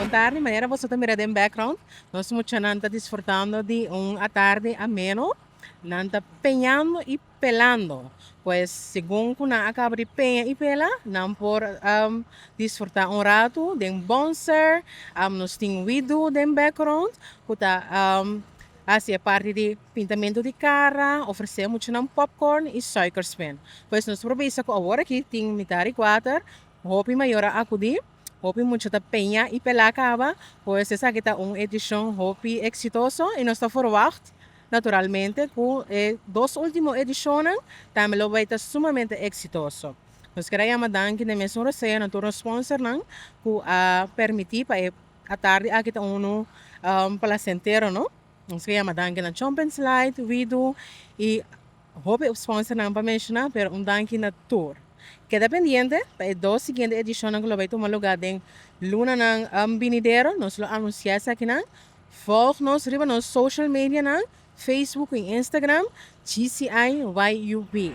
tarde, mañana vosotros mirad en background. Nós mucha nanta disfrutando de tarde ameno, nanta peñando y pelando. Pues según kuna acaba de peña y pela, nan por disfrutar un rato de un bonser, nos tem widu de background, kuta hace parte de pintamento de cara, oferecemos mucho popcorn e suikerspin. Pues nós probeisa ko agora aqui tem mitari water, hopi maior a acudir. Hopi mucho ta peña y pelacaba, pues esa que está una edición Hopi exitoso y nos está verwacht, naturalmente, con dos últimas ediciones, también lo va a estar sumamente exitoso. Nós queremos danke de mesmo receio na turno sponsor não, que permitir para a tarde aqui está placentero, não? Nós queremos danke na Champions Light, Vido e Hopi sponsor não para mencionar, pero danke na tour. Queda pendiente para dos siguientes ediciones que lo vai tomar lugar en Luna ng Binidero. Nos lo anunciamos aqui na. Volg-nos riba nos social media na Facebook e Instagram GCI YUB.